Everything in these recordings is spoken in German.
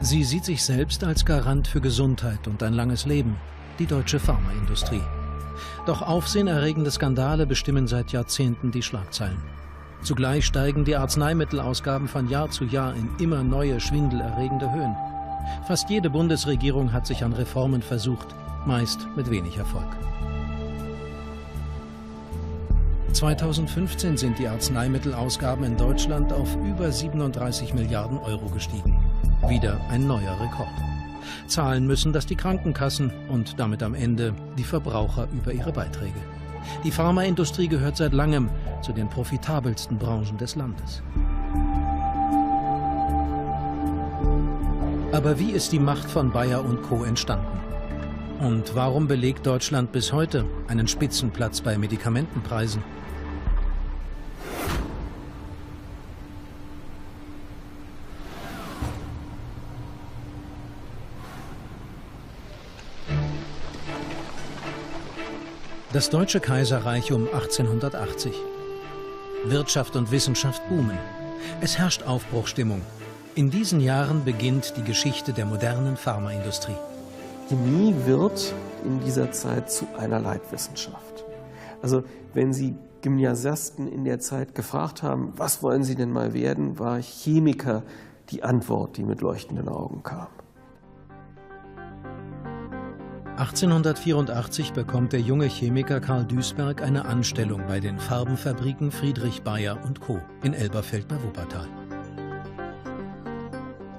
Sie sieht sich selbst als Garant für Gesundheit und ein langes Leben, die deutsche Pharmaindustrie. Doch aufsehenerregende Skandale bestimmen seit Jahrzehnten die Schlagzeilen. Zugleich steigen die Arzneimittelausgaben von Jahr zu Jahr in immer neue, schwindelerregende Höhen. Fast jede Bundesregierung hat sich an Reformen versucht, meist mit wenig Erfolg. 2015 sind die Arzneimittelausgaben in Deutschland auf über 37 Milliarden Euro gestiegen. Wieder ein neuer Rekord. Zahlen müssen das die Krankenkassen und damit am Ende die Verbraucher über ihre Beiträge. Die Pharmaindustrie gehört seit langem zu den profitabelsten Branchen des Landes. Aber wie ist die Macht von Bayer und Co. entstanden? Und warum belegt Deutschland bis heute einen Spitzenplatz bei Medikamentenpreisen? Das Deutsche Kaiserreich um 1880. Wirtschaft und Wissenschaft boomen. Es herrscht Aufbruchsstimmung. In diesen Jahren beginnt die Geschichte der modernen Pharmaindustrie. Chemie wird in dieser Zeit zu einer Leitwissenschaft. Also wenn Sie Gymnasiasten in der Zeit gefragt haben, was wollen Sie denn mal werden, war Chemiker die Antwort, die mit leuchtenden Augen kam. 1884 bekommt der junge Chemiker Karl Duisberg eine Anstellung bei den Farbenfabriken Friedrich Bayer & Co. in Elberfeld bei Wuppertal.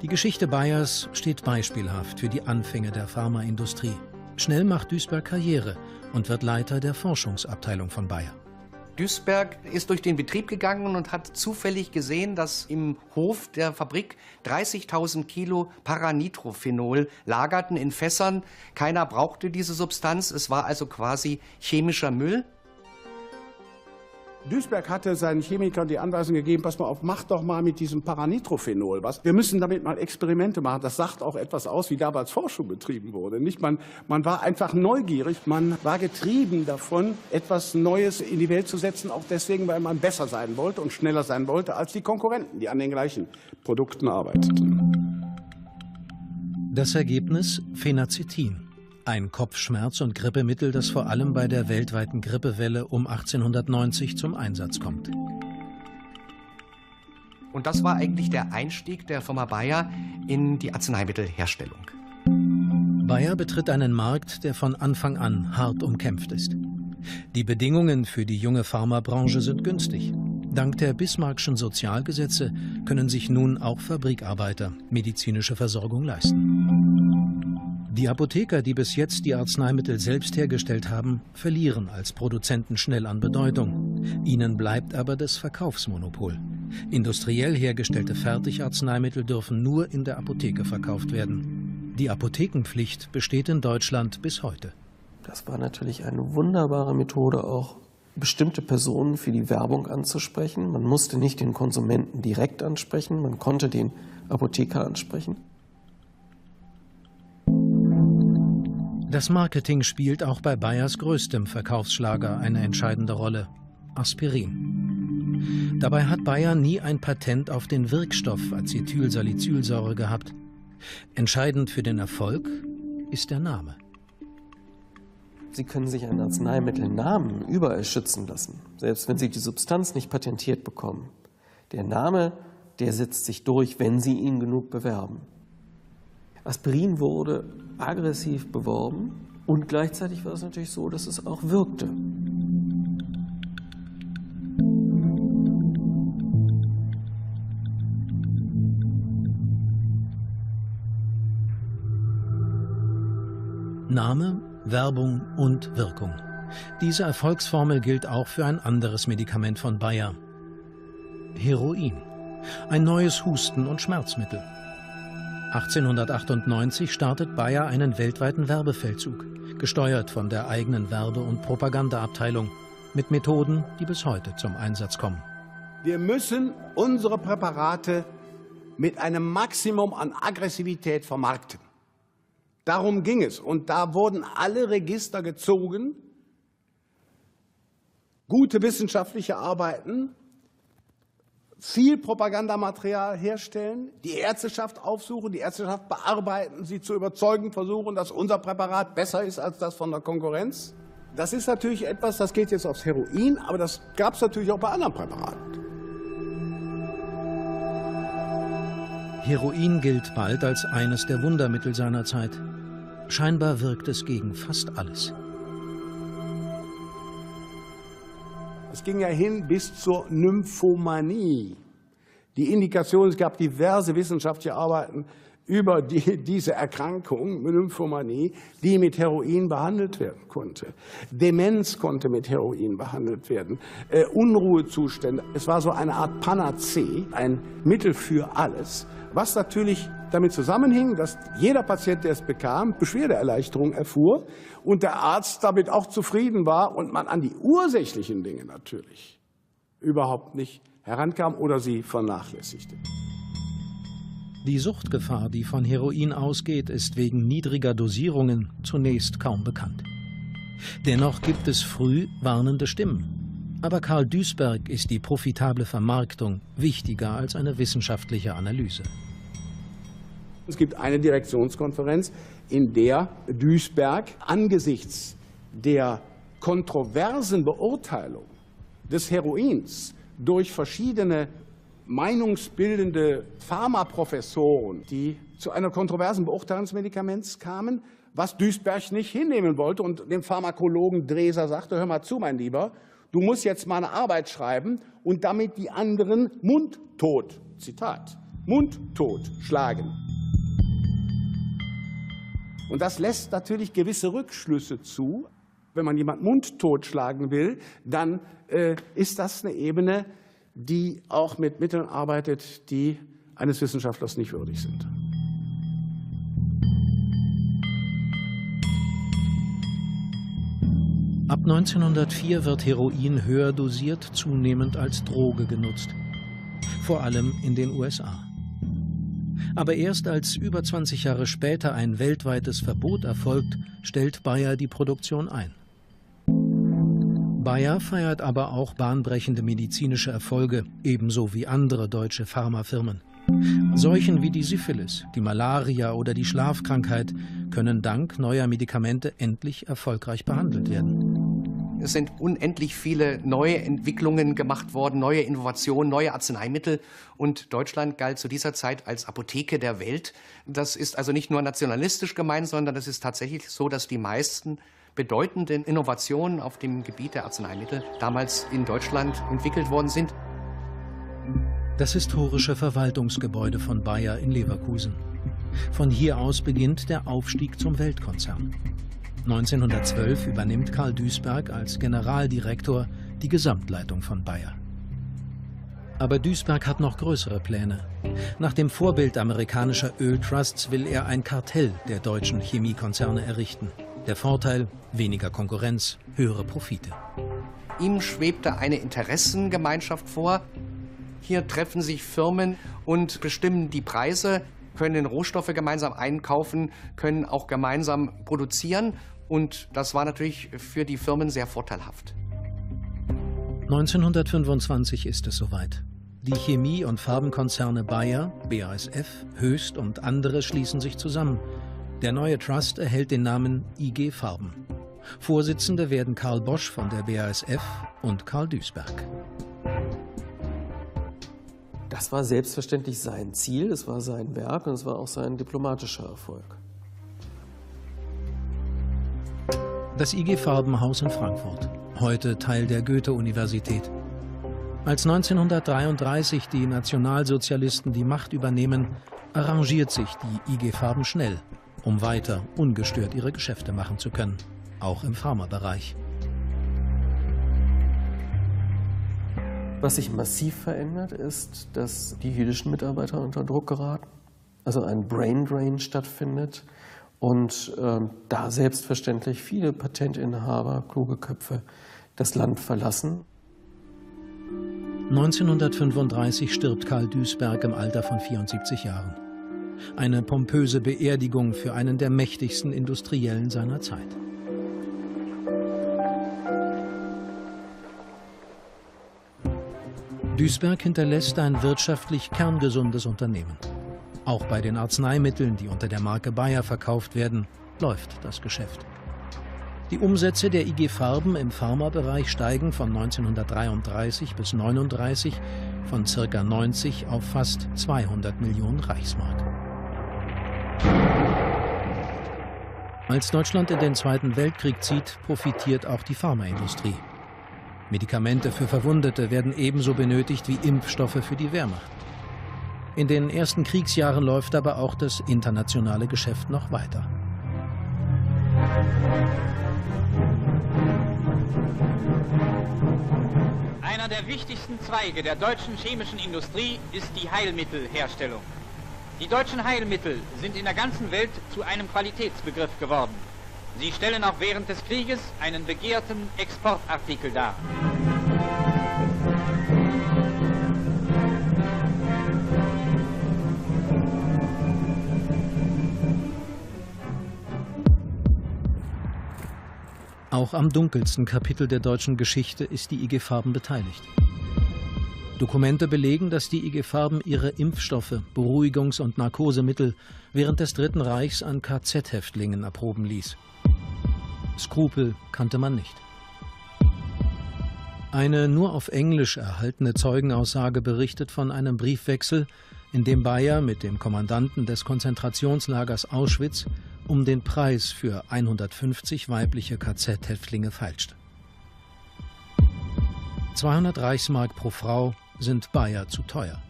Die Geschichte Bayers steht beispielhaft für die Anfänge der Pharmaindustrie. Schnell macht Duisberg Karriere und wird Leiter der Forschungsabteilung von Bayer. Duisberg ist durch den Betrieb gegangen und hat zufällig gesehen, dass im Hof der Fabrik 30.000 Kilo Paranitrophenol lagerten in Fässern. Keiner brauchte diese Substanz, es war also quasi chemischer Müll. Duisberg hatte seinen Chemikern die Anweisung gegeben, pass mal auf, mach doch mal mit diesem Paranitrophenol was. Wir müssen damit mal Experimente machen. Das sagt auch etwas aus, wie damals Forschung betrieben wurde. Nicht? Man war einfach neugierig, man war getrieben davon, etwas Neues in die Welt zu setzen, auch deswegen, weil man besser sein wollte und schneller sein wollte als die Konkurrenten, die an den gleichen Produkten arbeiteten. Das Ergebnis: Phenacetin. Ein Kopfschmerz- und Grippemittel, das vor allem bei der weltweiten Grippewelle um 1890 zum Einsatz kommt. Und das war eigentlich der Einstieg der Firma Bayer in die Arzneimittelherstellung. Bayer betritt einen Markt, der von Anfang an hart umkämpft ist. Die Bedingungen für die junge Pharmabranche sind günstig. Dank der Bismarckschen Sozialgesetze können sich nun auch Fabrikarbeiter medizinische Versorgung leisten. Die Apotheker, die bis jetzt die Arzneimittel selbst hergestellt haben, verlieren als Produzenten schnell an Bedeutung. Ihnen bleibt aber das Verkaufsmonopol. Industriell hergestellte Fertigarzneimittel dürfen nur in der Apotheke verkauft werden. Die Apothekenpflicht besteht in Deutschland bis heute. Das war natürlich eine wunderbare Methode, auch bestimmte Personen für die Werbung anzusprechen. Man musste nicht den Konsumenten direkt ansprechen, man konnte den Apotheker ansprechen. Das Marketing spielt auch bei Bayers größtem Verkaufsschlager eine entscheidende Rolle: Aspirin. Dabei hat Bayer nie ein Patent auf den Wirkstoff Acetylsalicylsäure gehabt. Entscheidend für den Erfolg ist der Name. Sie können sich einen Arzneimittelnamen überall schützen lassen, selbst wenn Sie die Substanz nicht patentiert bekommen. Der Name, der setzt sich durch, wenn Sie ihn genug bewerben. Aspirin wurde aggressiv beworben und gleichzeitig war es natürlich so, dass es auch wirkte. Name, Werbung und Wirkung. Diese Erfolgsformel gilt auch für ein anderes Medikament von Bayer: Heroin. Ein neues Husten- und Schmerzmittel. 1898 startet Bayer einen weltweiten Werbefeldzug, gesteuert von der eigenen Werbe- und Propagandaabteilung, mit Methoden, die bis heute zum Einsatz kommen. Wir müssen unsere Präparate mit einem Maximum an Aggressivität vermarkten. Darum ging es. Und da wurden alle Register gezogen. Gute wissenschaftliche Arbeiten viel Propagandamaterial herstellen, die Ärzteschaft aufsuchen, die Ärzteschaft bearbeiten, sie zu überzeugen versuchen, dass unser Präparat besser ist als das von der Konkurrenz. Das ist natürlich etwas, das geht jetzt aufs Heroin, aber das gab es natürlich auch bei anderen Präparaten. Heroin gilt bald als eines der Wundermittel seiner Zeit. Scheinbar wirkt es gegen fast alles. Es ging ja hin bis zur Nymphomanie. Die Indikation, es gab diverse wissenschaftliche Arbeiten über diese Erkrankung, Nymphomanie, die mit Heroin behandelt werden konnte. Demenz konnte mit Heroin behandelt werden, Unruhezustände. Es war so eine Art Panazee, ein Mittel für alles, was natürlich damit zusammenhing, dass jeder Patient, der es bekam, Beschwerdeerleichterung erfuhr und der Arzt damit auch zufrieden war und man an die ursächlichen Dinge natürlich überhaupt nicht herankam oder sie vernachlässigte. Die Suchtgefahr, die von Heroin ausgeht, ist wegen niedriger Dosierungen zunächst kaum bekannt. Dennoch gibt es früh warnende Stimmen. Aber Karl Duisberg ist die profitable Vermarktung wichtiger als eine wissenschaftliche Analyse. Es gibt eine Direktionskonferenz, in der Duisberg angesichts der kontroversen Beurteilung des Heroins durch verschiedene meinungsbildende Pharmaprofessoren, die zu einer kontroversen Beurteilung des Medikaments kamen, was Duisberg nicht hinnehmen wollte und dem Pharmakologen Dreser sagte, hör mal zu, mein Lieber, du musst jetzt mal eine Arbeit schreiben und damit die anderen mundtot, Zitat, mundtot schlagen. Und das lässt natürlich gewisse Rückschlüsse zu. Wenn man jemanden mundtot schlagen will, dann ist das eine Ebene, die auch mit Mitteln arbeitet, die eines Wissenschaftlers nicht würdig sind. Ab 1904 wird Heroin höher dosiert zunehmend als Droge genutzt, vor allem in den USA. Aber erst als über 20 Jahre später ein weltweites Verbot erfolgt, stellt Bayer die Produktion ein. Bayer feiert aber auch bahnbrechende medizinische Erfolge, ebenso wie andere deutsche Pharmafirmen. Seuchen wie die Syphilis, die Malaria oder die Schlafkrankheit können dank neuer Medikamente endlich erfolgreich behandelt werden. Es sind unendlich viele neue Entwicklungen gemacht worden, neue Innovationen, neue Arzneimittel. Und Deutschland galt zu dieser Zeit als Apotheke der Welt. Das ist also nicht nur nationalistisch gemeint, sondern es ist tatsächlich so, dass die meisten bedeutenden Innovationen auf dem Gebiet der Arzneimittel damals in Deutschland entwickelt worden sind. Das historische Verwaltungsgebäude von Bayer in Leverkusen. Von hier aus beginnt der Aufstieg zum Weltkonzern. 1912 übernimmt Karl Duisberg als Generaldirektor die Gesamtleitung von Bayer. Aber Duisberg hat noch größere Pläne. Nach dem Vorbild amerikanischer Öltrusts will er ein Kartell der deutschen Chemiekonzerne errichten. Der Vorteil: weniger Konkurrenz, höhere Profite. Ihm schwebte eine Interessengemeinschaft vor. Hier treffen sich Firmen und bestimmen die Preise, können Rohstoffe gemeinsam einkaufen, können auch gemeinsam produzieren. Und das war natürlich für die Firmen sehr vorteilhaft. 1925 ist es soweit. Die Chemie- und Farbenkonzerne Bayer, BASF, Hoechst und andere schließen sich zusammen. Der neue Trust erhält den Namen IG Farben. Vorsitzende werden Karl Bosch von der BASF und Karl Duisberg. Das war selbstverständlich sein Ziel, es war sein Werk und es war auch sein diplomatischer Erfolg. Das IG Farbenhaus in Frankfurt, heute Teil der Goethe-Universität. Als 1933 die Nationalsozialisten die Macht übernehmen, arrangiert sich die IG Farben schnell, um weiter ungestört ihre Geschäfte machen zu können, auch im Pharmabereich. Was sich massiv verändert, ist, dass die jüdischen Mitarbeiter unter Druck geraten, also ein Brain Drain stattfindet und da selbstverständlich viele Patentinhaber, kluge Köpfe das Land verlassen. 1935 stirbt Karl Duisberg im Alter von 74 Jahren. Eine pompöse Beerdigung für einen der mächtigsten Industriellen seiner Zeit. Duisberg hinterlässt ein wirtschaftlich kerngesundes Unternehmen. Auch bei den Arzneimitteln, die unter der Marke Bayer verkauft werden, läuft das Geschäft. Die Umsätze der IG Farben im Pharmabereich steigen von 1933 bis 1939 von ca. 90 auf fast 200 Millionen Reichsmark. Als Deutschland in den Zweiten Weltkrieg zieht, profitiert auch die Pharmaindustrie. Medikamente für Verwundete werden ebenso benötigt wie Impfstoffe für die Wehrmacht. In den ersten Kriegsjahren läuft aber auch das internationale Geschäft noch weiter. Einer der wichtigsten Zweige der deutschen chemischen Industrie ist die Heilmittelherstellung. Die deutschen Heilmittel sind in der ganzen Welt zu einem Qualitätsbegriff geworden. Sie stellen auch während des Krieges einen begehrten Exportartikel dar. Auch am dunkelsten Kapitel der deutschen Geschichte ist die IG Farben beteiligt. Dokumente belegen, dass die IG Farben ihre Impfstoffe, Beruhigungs- und Narkosemittel während des Dritten Reichs an KZ-Häftlingen erproben ließ. Skrupel kannte man nicht. Eine nur auf Englisch erhaltene Zeugenaussage berichtet von einem Briefwechsel, in dem Bayer mit dem Kommandanten des Konzentrationslagers Auschwitz um den Preis für 150 weibliche KZ-Häftlinge feilscht. 200 Reichsmark pro Frau sind Bayer zu teuer.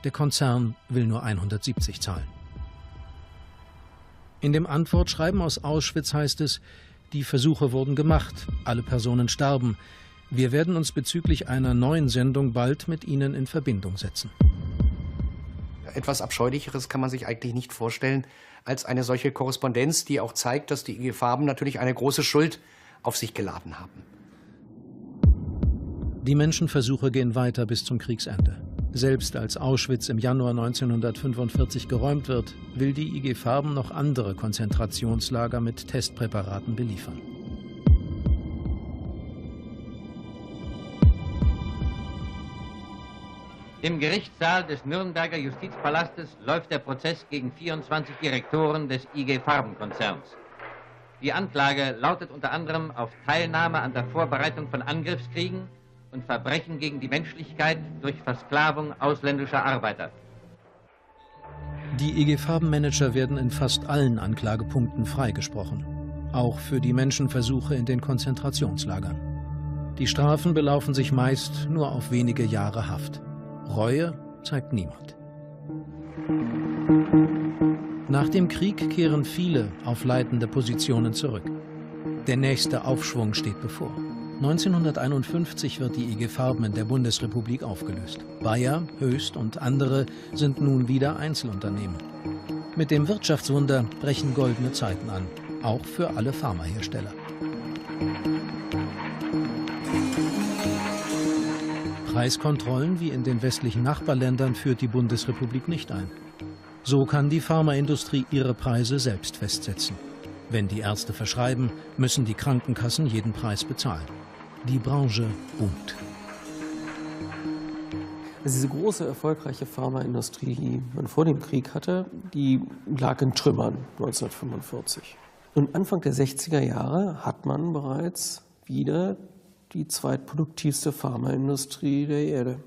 Der Konzern will nur 170 zahlen. In dem Antwortschreiben aus Auschwitz heißt es, die Versuche wurden gemacht, alle Personen starben. Wir werden uns bezüglich einer neuen Sendung bald mit Ihnen in Verbindung setzen. Etwas Abscheulicheres kann man sich eigentlich nicht vorstellen als eine solche Korrespondenz, die auch zeigt, dass die IG Farben natürlich eine große Schuld auf sich geladen haben. Die Menschenversuche gehen weiter bis zum Kriegsende. Selbst als Auschwitz im Januar 1945 geräumt wird, will die IG Farben noch andere Konzentrationslager mit Testpräparaten beliefern. Im Gerichtssaal des Nürnberger Justizpalastes läuft der Prozess gegen 24 Direktoren des IG Farben-Konzerns. Die Anklage lautet unter anderem auf Teilnahme an der Vorbereitung von Angriffskriegen und Verbrechen gegen die Menschlichkeit durch Versklavung ausländischer Arbeiter. Die IG Farben-Manager werden in fast allen Anklagepunkten freigesprochen, auch für die Menschenversuche in den Konzentrationslagern. Die Strafen belaufen sich meist nur auf wenige Jahre Haft. Reue zeigt niemand. Nach dem Krieg kehren viele auf leitende Positionen zurück. Der nächste Aufschwung steht bevor. 1951 wird die IG Farben in der Bundesrepublik aufgelöst. Bayer, Höchst und andere sind nun wieder Einzelunternehmen. Mit dem Wirtschaftswunder brechen goldene Zeiten an, auch für alle Pharmahersteller. Preiskontrollen wie in den westlichen Nachbarländern führt die Bundesrepublik nicht ein. So kann die Pharmaindustrie ihre Preise selbst festsetzen. Wenn die Ärzte verschreiben, müssen die Krankenkassen jeden Preis bezahlen. Die Branche boomt. Also diese große, erfolgreiche Pharmaindustrie, die man vor dem Krieg hatte, die lag in Trümmern 1945. Und Anfang der 60er Jahre hat man bereits wieder die zweitproduktivste Pharmaindustrie der Erde.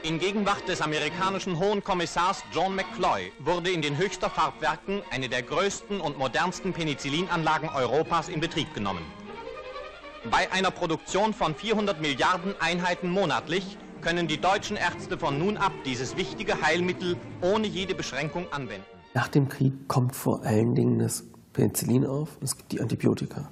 In Gegenwart des amerikanischen Hohen Kommissars John McCloy wurde in den Höchster Farbwerken eine der größten und modernsten Penicillinanlagen Europas in Betrieb genommen. Bei einer Produktion von 400 Milliarden Einheiten monatlich können die deutschen Ärzte von nun ab dieses wichtige Heilmittel ohne jede Beschränkung anwenden. Nach dem Krieg kommt vor allen Dingen das Penicillin auf und es gibt die Antibiotika.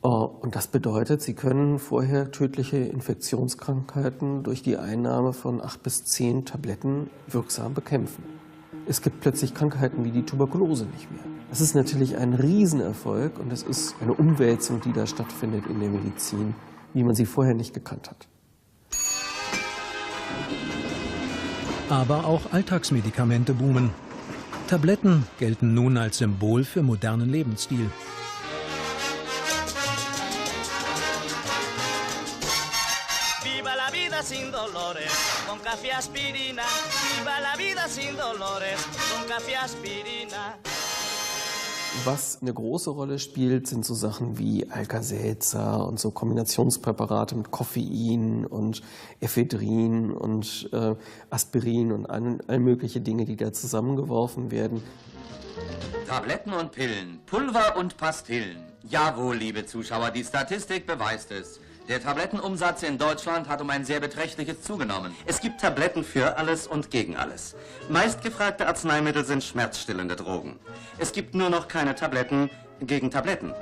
Und das bedeutet, sie können vorher tödliche Infektionskrankheiten durch die Einnahme von 8 bis 10 Tabletten wirksam bekämpfen. Es gibt plötzlich Krankheiten wie die Tuberkulose nicht mehr. Das ist natürlich ein Riesenerfolg und es ist eine Umwälzung, die da stattfindet in der Medizin, wie man sie vorher nicht gekannt hat. Aber auch Alltagsmedikamente boomen. Tabletten gelten nun als Symbol für modernen Lebensstil. dolores, con café aspirina, viva la vida sin dolores, con café aspirina. Was eine große Rolle spielt, sind so Sachen wie Alka-Seltzer und so Kombinationspräparate mit Koffein und Ephedrin und Aspirin und all mögliche Dinge, die da zusammengeworfen werden. Tabletten und Pillen, Pulver und Pastillen. Jawohl, liebe Zuschauer, die Statistik beweist es. Der Tablettenumsatz in Deutschland hat um ein sehr beträchtliches zugenommen. Es gibt Tabletten für alles und gegen alles. Meistgefragte Arzneimittel sind schmerzstillende Drogen. Es gibt nur noch keine Tabletten gegen Tabletten.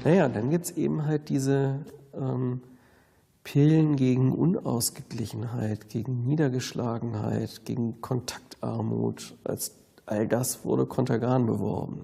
Naja, dann gibt es eben halt diese Pillen gegen Unausgeglichenheit, gegen Niedergeschlagenheit, gegen Kontaktarmut. Als all das wurde Contergan beworben.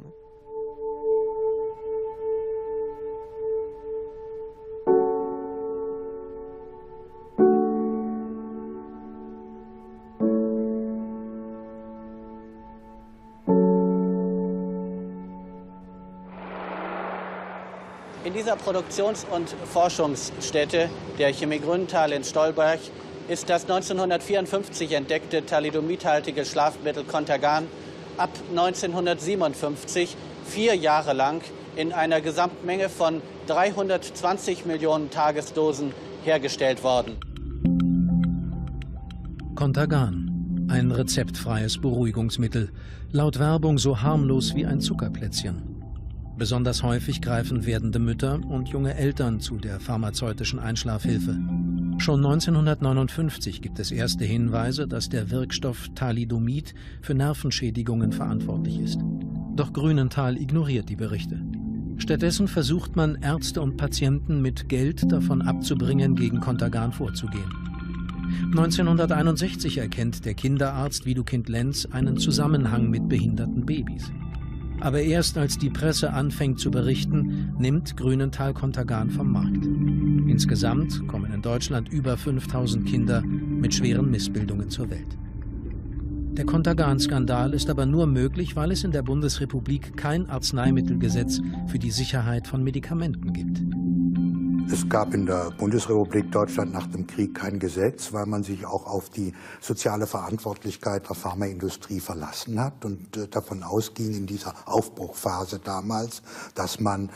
In dieser Produktions- und Forschungsstätte der Chemie Grünenthal in Stolberg ist das 1954 entdeckte thalidomidhaltige Schlafmittel Contergan ab 1957 4 Jahre lang in einer Gesamtmenge von 320 Millionen Tagesdosen hergestellt worden. Contergan, ein rezeptfreies Beruhigungsmittel, laut Werbung so harmlos wie ein Zuckerplätzchen. Besonders häufig greifen werdende Mütter und junge Eltern zu der pharmazeutischen Einschlafhilfe. Schon 1959 gibt es erste Hinweise, dass der Wirkstoff Thalidomid für Nervenschädigungen verantwortlich ist. Doch Grünenthal ignoriert die Berichte. Stattdessen versucht man, Ärzte und Patienten mit Geld davon abzubringen, gegen Contergan vorzugehen. 1961 erkennt der Kinderarzt Widukind Lenz einen Zusammenhang mit behinderten Babys. Aber erst als die Presse anfängt zu berichten, nimmt Grünenthal Contergan vom Markt. Insgesamt kommen in Deutschland über 5000 Kinder mit schweren Missbildungen zur Welt. Der Contergan-Skandal ist aber nur möglich, weil es in der Bundesrepublik kein Arzneimittelgesetz für die Sicherheit von Medikamenten gibt. Es gab in der Bundesrepublik Deutschland nach dem Krieg kein Gesetz, weil man sich auch auf die soziale Verantwortlichkeit der Pharmaindustrie verlassen hat und davon ausging in dieser Aufbruchphase damals, dass man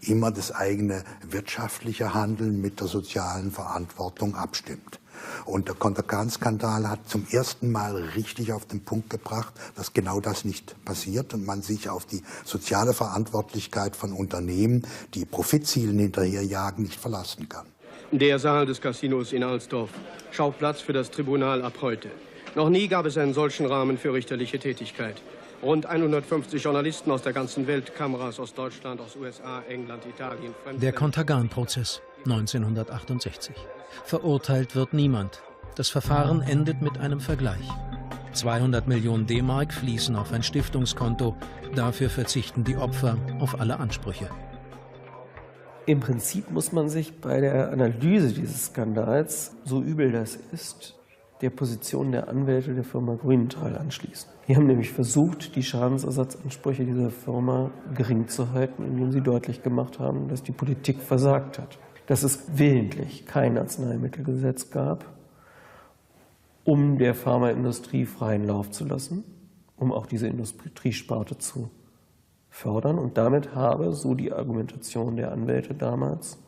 immer das eigene wirtschaftliche Handeln mit der sozialen Verantwortung abstimmt. Und der Contergan-Skandal hat zum ersten Mal richtig auf den Punkt gebracht, dass genau das nicht passiert und man sich auf die soziale Verantwortlichkeit von Unternehmen, die Profitzielen hinterherjagen, nicht verlassen kann. Der Saal des Casinos in Alsdorf, Schauplatz für das Tribunal ab heute. Noch nie gab es einen solchen Rahmen für richterliche Tätigkeit. Rund 150 Journalisten aus der ganzen Welt, Kameras aus Deutschland, aus USA, England, Italien. Der Contergan-Prozess 1968. Verurteilt wird niemand. Das Verfahren endet mit einem Vergleich. 200 Millionen D-Mark fließen auf ein Stiftungskonto. Dafür verzichten die Opfer auf alle Ansprüche. Im Prinzip muss man sich bei der Analyse dieses Skandals, so übel das ist, der Position der Anwälte der Firma Grünenthal anschließen. Die haben nämlich versucht, die Schadensersatzansprüche dieser Firma gering zu halten, indem sie deutlich gemacht haben, dass die Politik versagt hat. Dass es willentlich kein Arzneimittelgesetz gab, um der Pharmaindustrie freien Lauf zu lassen, um auch diese Industriesparte zu fördern. Und damit habe, so die Argumentation der Anwälte damals,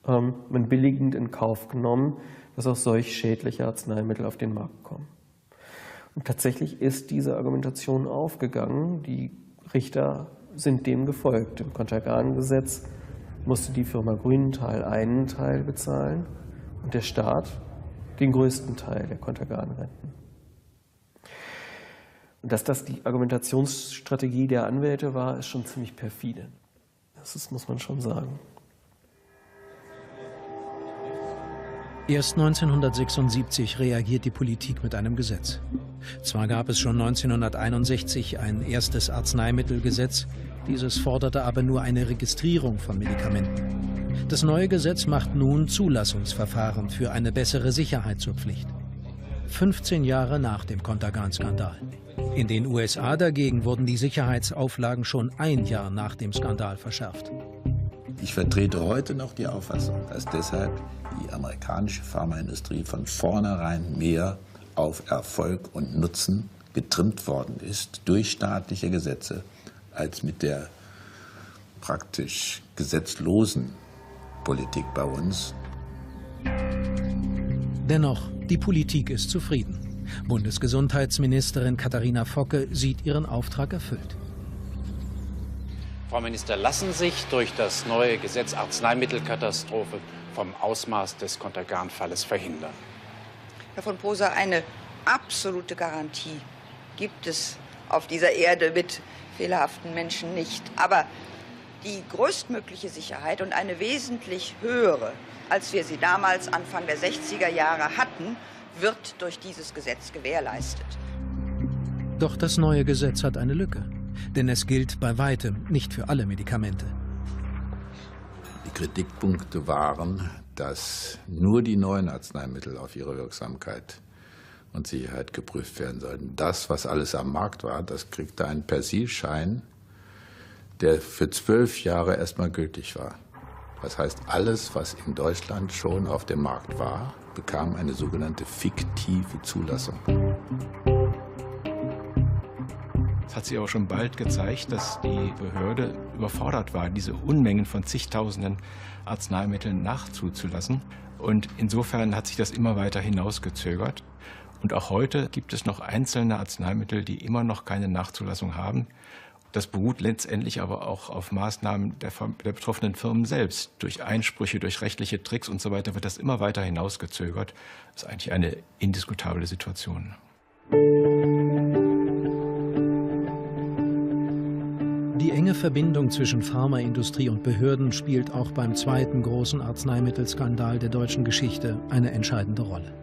man billigend in Kauf genommen, dass auch solch schädliche Arzneimittel auf den Markt kommen. Und tatsächlich ist diese Argumentation aufgegangen. Die Richter sind dem gefolgt. Im Contergan-Gesetz musste die Firma Grünenthal einen Teil bezahlen und der Staat den größten Teil der Contergan-Renten. Und dass das die Argumentationsstrategie der Anwälte war, ist schon ziemlich perfide. Das muss man schon sagen. Erst 1976 reagiert die Politik mit einem Gesetz. Zwar gab es schon 1961 ein erstes Arzneimittelgesetz, dieses forderte aber nur eine Registrierung von Medikamenten. Das neue Gesetz macht nun Zulassungsverfahren für eine bessere Sicherheit zur Pflicht. 15 Jahre nach dem Contergan-Skandal. In den USA dagegen wurden die Sicherheitsauflagen schon ein Jahr nach dem Skandal verschärft. Ich vertrete heute noch die Auffassung, dass deshalb die amerikanische Pharmaindustrie von vornherein mehr auf Erfolg und Nutzen getrimmt worden ist durch staatliche Gesetze, als mit der praktisch gesetzlosen Politik bei uns. Dennoch, die Politik ist zufrieden. Bundesgesundheitsministerin Katharina Focke sieht ihren Auftrag erfüllt. Frau Minister, lassen sich durch das neue Gesetz Arzneimittelkatastrophe vom Ausmaß des Contergan-Falles verhindern? Herr von Posa, eine absolute Garantie gibt es auf dieser Erde mit fehlerhaften Menschen nicht. Aber die größtmögliche Sicherheit und eine wesentlich höhere, als wir sie damals Anfang der 60er Jahre hatten, wird durch dieses Gesetz gewährleistet. Doch das neue Gesetz hat eine Lücke. Denn es gilt bei weitem nicht für alle Medikamente. Die Kritikpunkte waren, dass nur die neuen Arzneimittel auf ihre Wirksamkeit und Sicherheit geprüft werden sollten. Das, was alles am Markt war, das kriegte einen Persilschein, der für 12 Jahre erstmal gültig war. Das heißt, alles, was in Deutschland schon auf dem Markt war, bekam eine sogenannte fiktive Zulassung. Es hat sich aber schon bald gezeigt, dass die Behörde überfordert war, diese Unmengen von zigtausenden Arzneimitteln nachzulassen. Und insofern hat sich das immer weiter hinausgezögert. Und auch heute gibt es noch einzelne Arzneimittel, die immer noch keine Nachzulassung haben. Das beruht letztendlich aber auch auf Maßnahmen der betroffenen Firmen selbst. Durch Einsprüche, durch rechtliche Tricks und so weiter wird das immer weiter hinausgezögert. Das ist eigentlich eine indiskutable Situation. Die enge Verbindung zwischen Pharmaindustrie und Behörden spielt auch beim zweiten großen Arzneimittelskandal der deutschen Geschichte eine entscheidende Rolle.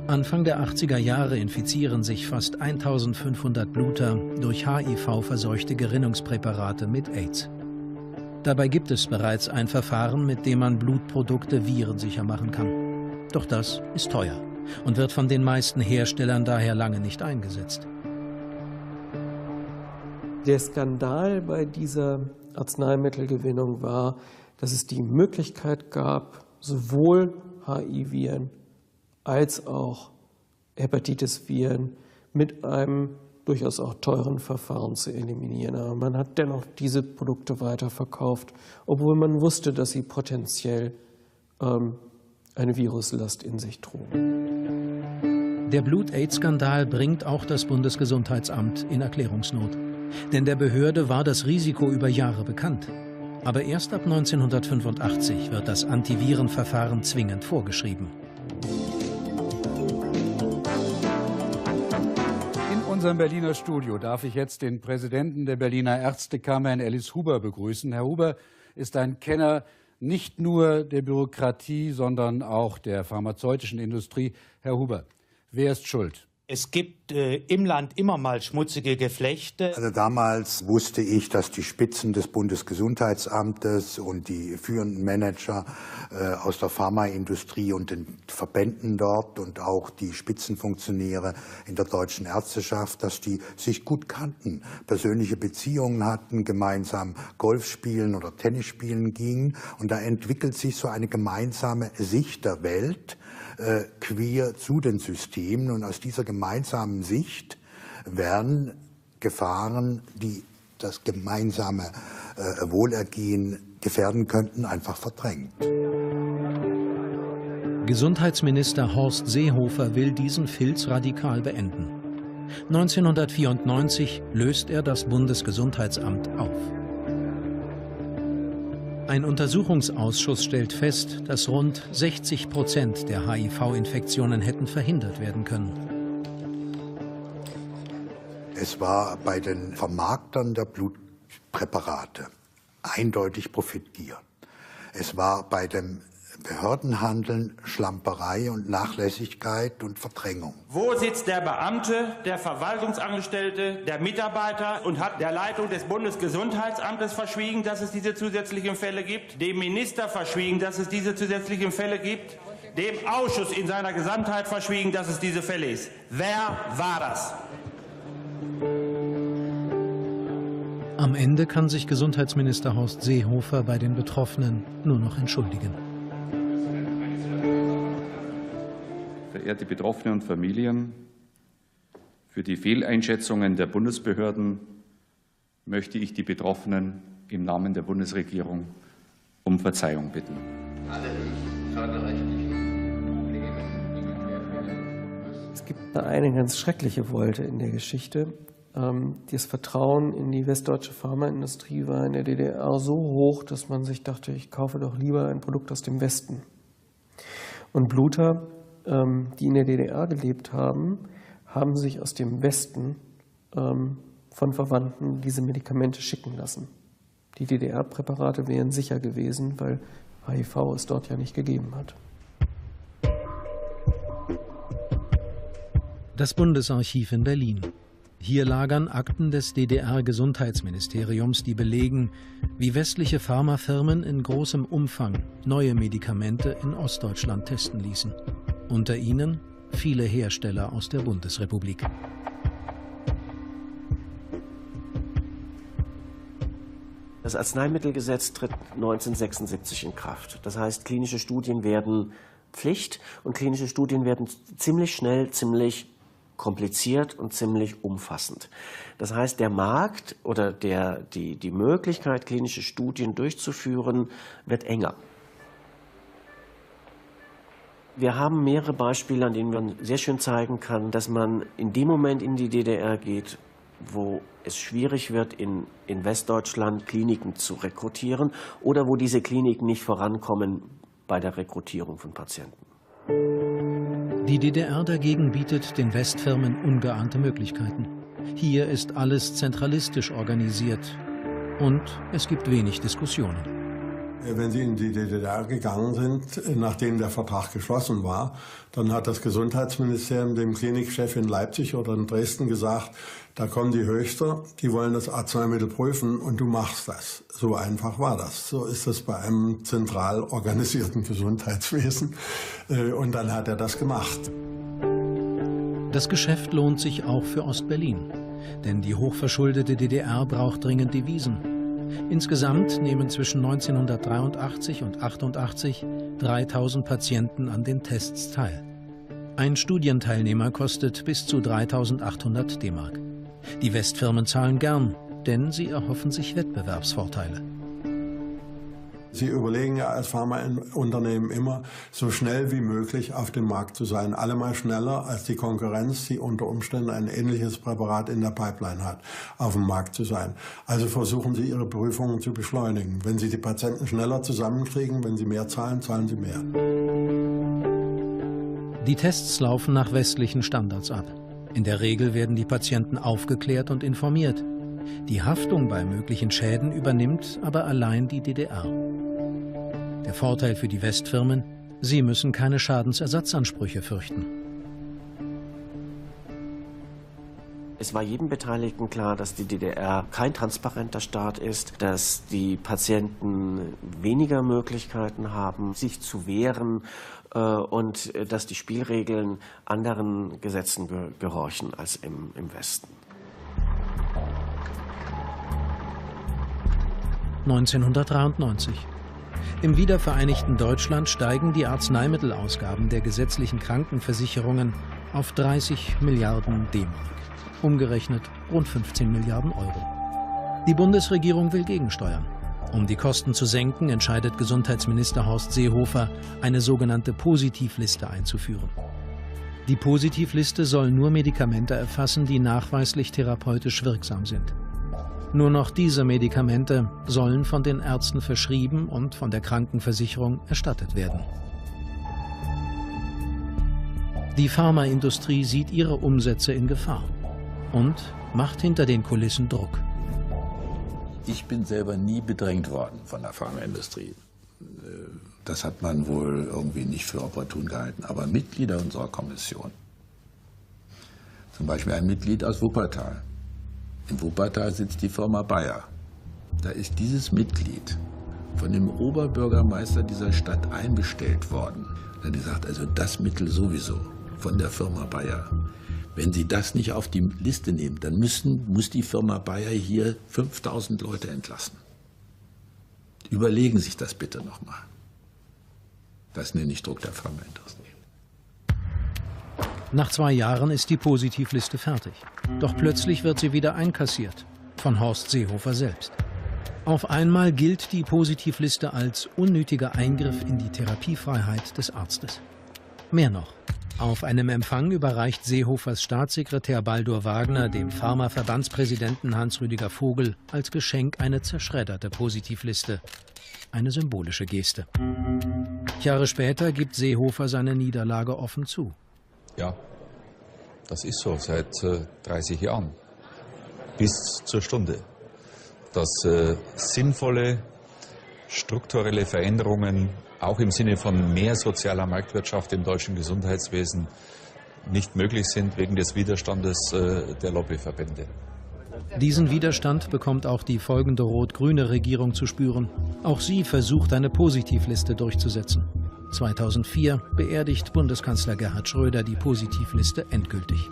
Anfang der 80er Jahre infizieren sich fast 1500 Bluter durch HIV-verseuchte Gerinnungspräparate mit AIDS. Dabei gibt es bereits ein Verfahren, mit dem man Blutprodukte virensicher machen kann. Doch das ist teuer und wird von den meisten Herstellern daher lange nicht eingesetzt. Der Skandal bei dieser Arzneimittelgewinnung war, dass es die Möglichkeit gab, sowohl HIV-Viren als auch Hepatitis-Viren mit einem durchaus auch teuren Verfahren zu eliminieren. Aber man hat dennoch diese Produkte weiterverkauft, obwohl man wusste, dass sie potenziell eine Viruslast in sich trugen. Der Blut-AIDS-Skandal bringt auch das Bundesgesundheitsamt in Erklärungsnot. Denn der Behörde war das Risiko über Jahre bekannt. Aber erst ab 1985 wird das Antivirenverfahren zwingend vorgeschrieben. In unserem Berliner Studio darf ich jetzt den Präsidenten der Berliner Ärztekammer, Herrn Ellis Huber, begrüßen. Herr Huber ist ein Kenner nicht nur der Bürokratie, sondern auch der pharmazeutischen Industrie. Herr Huber, wer ist schuld? Es gibt im Land immer mal schmutzige Geflechte. Also damals wusste ich, dass die Spitzen des Bundesgesundheitsamtes und die führenden Manager aus der Pharmaindustrie und den Verbänden dort und auch die Spitzenfunktionäre in der deutschen Ärzteschaft, dass die sich gut kannten, persönliche Beziehungen hatten, gemeinsam Golf spielen oder Tennis spielen gingen. Und da entwickelt sich so eine gemeinsame Sicht der Welt quer zu den Systemen. Und aus dieser gemeinsamen Sicht werden Gefahren, die das gemeinsame Wohlergehen gefährden könnten, einfach verdrängt. Gesundheitsminister Horst Seehofer will diesen Filz radikal beenden. 1994 löst er das Bundesgesundheitsamt auf. Ein Untersuchungsausschuss stellt fest, dass rund 60% der HIV-Infektionen hätten verhindert werden können. Es war bei den Vermarktern der Blutpräparate eindeutig Profitgier. Es war bei dem Behördenhandeln Schlamperei und Nachlässigkeit und Verdrängung. Wo sitzt der Beamte, der Verwaltungsangestellte, der Mitarbeiter und hat der Leitung des Bundesgesundheitsamtes verschwiegen, dass es diese zusätzlichen Fälle gibt? Dem Minister verschwiegen, dass es diese zusätzlichen Fälle gibt? Dem Ausschuss in seiner Gesamtheit verschwiegen, dass es diese Fälle ist? Wer war das? Am Ende kann sich Gesundheitsminister Horst Seehofer bei den Betroffenen nur noch entschuldigen. Verehrte Betroffene und Familien, für die Fehleinschätzungen der Bundesbehörden möchte ich die Betroffenen im Namen der Bundesregierung um Verzeihung bitten. Es gibt eine ganz schreckliche Wolte in der Geschichte. Das Vertrauen in die westdeutsche Pharmaindustrie war in der DDR so hoch, dass man sich dachte, ich kaufe doch lieber ein Produkt aus dem Westen. Und Bluter, die in der DDR gelebt haben, haben sich aus dem Westen von Verwandten diese Medikamente schicken lassen. Die DDR-Präparate wären sicher gewesen, weil HIV es dort ja nicht gegeben hat. Das Bundesarchiv in Berlin. Hier lagern Akten des DDR-Gesundheitsministeriums, die belegen, wie westliche Pharmafirmen in großem Umfang neue Medikamente in Ostdeutschland testen ließen. Unter ihnen viele Hersteller aus der Bundesrepublik. Das Arzneimittelgesetz tritt 1976 in Kraft. Das heißt, klinische Studien werden Pflicht und klinische Studien werden ziemlich schnell, ziemlich kompliziert und ziemlich umfassend. Das heißt, der Markt oder die Möglichkeit, klinische Studien durchzuführen, wird enger. Wir haben mehrere Beispiele, an denen man sehr schön zeigen kann, dass man in dem Moment in die DDR geht, wo es schwierig wird, in Westdeutschland Kliniken zu rekrutieren oder wo diese Kliniken nicht vorankommen bei der Rekrutierung von Patienten. Die DDR dagegen bietet den Westfirmen ungeahnte Möglichkeiten. Hier ist alles zentralistisch organisiert und es gibt wenig Diskussionen. Wenn Sie in die DDR gegangen sind, nachdem der Vertrag geschlossen war, dann hat das Gesundheitsministerium dem Klinikchef in Leipzig oder in Dresden gesagt, da kommen die Höchster, die wollen das Arzneimittel prüfen und du machst das. So einfach war das. So ist das bei einem zentral organisierten Gesundheitswesen. Und dann hat er das gemacht. Das Geschäft lohnt sich auch für Ostberlin. Denn die hochverschuldete DDR braucht dringend Devisen. Insgesamt nehmen zwischen 1983 und 1988 3000 Patienten an den Tests teil. Ein Studienteilnehmer kostet bis zu 3.800 D-Mark. Die Westfirmen zahlen gern, denn sie erhoffen sich Wettbewerbsvorteile. Sie überlegen ja als Pharmaunternehmen immer, so schnell wie möglich auf dem Markt zu sein. Allemal schneller als die Konkurrenz, die unter Umständen ein ähnliches Präparat in der Pipeline hat, auf dem Markt zu sein. Also versuchen Sie, Ihre Prüfungen zu beschleunigen. Wenn Sie die Patienten schneller zusammenkriegen, wenn Sie mehr zahlen, zahlen Sie mehr. Die Tests laufen nach westlichen Standards ab. In der Regel werden die Patienten aufgeklärt und informiert. Die Haftung bei möglichen Schäden übernimmt aber allein die DDR. Der Vorteil für die Westfirmen: sie müssen keine Schadensersatzansprüche fürchten. Es war jedem Beteiligten klar, dass die DDR kein transparenter Staat ist, dass die Patienten weniger Möglichkeiten haben, sich zu wehren und dass die Spielregeln anderen Gesetzen gehorchen als im Westen. 1993. Im wiedervereinigten Deutschland steigen die Arzneimittelausgaben der gesetzlichen Krankenversicherungen auf 30 Milliarden D-Mark. Umgerechnet rund 15 Milliarden Euro. Die Bundesregierung will gegensteuern. Um die Kosten zu senken, entscheidet Gesundheitsminister Horst Seehofer, eine sogenannte Positivliste einzuführen. Die Positivliste soll nur Medikamente erfassen, die nachweislich therapeutisch wirksam sind. Nur noch diese Medikamente sollen von den Ärzten verschrieben und von der Krankenversicherung erstattet werden. Die Pharmaindustrie sieht ihre Umsätze in Gefahr und macht hinter den Kulissen Druck. Ich bin selber nie bedrängt worden von der Pharmaindustrie. Das hat man wohl irgendwie nicht für opportun gehalten. Aber Mitglieder unserer Kommission, zum Beispiel ein Mitglied aus Wuppertal. In Wuppertal sitzt die Firma Bayer. Da ist dieses Mitglied von dem Oberbürgermeister dieser Stadt einbestellt worden. Er hat gesagt, also das Mittel sowieso von der Firma Bayer, Wenn Sie das nicht auf die Liste nehmen, dann muss die Firma Bayer hier 5000 Leute entlassen. Überlegen Sie sich das bitte nochmal. Das nenne ich Druck der Pharmaindustrie. Nach 2 Jahren ist die Positivliste fertig. Doch plötzlich wird sie wieder einkassiert. Von Horst Seehofer selbst. Auf einmal gilt die Positivliste als unnötiger Eingriff in die Therapiefreiheit des Arztes. Mehr noch. Auf einem Empfang überreicht Seehofers Staatssekretär Baldur Wagner dem Pharmaverbandspräsidenten Hans-Rüdiger Vogel als Geschenk eine zerschredderte Positivliste. Eine symbolische Geste. Jahre später gibt Seehofer seine Niederlage offen zu. Ja, das ist so seit 30 Jahren. Bis zur Stunde. Dass sinnvolle strukturelle Veränderungen auch im Sinne von mehr sozialer Marktwirtschaft im deutschen Gesundheitswesen nicht möglich sind wegen des Widerstandes der Lobbyverbände. Diesen Widerstand bekommt auch die folgende rot-grüne Regierung zu spüren. Auch sie versucht, eine Positivliste durchzusetzen. 2004 beerdigt Bundeskanzler Gerhard Schröder die Positivliste endgültig.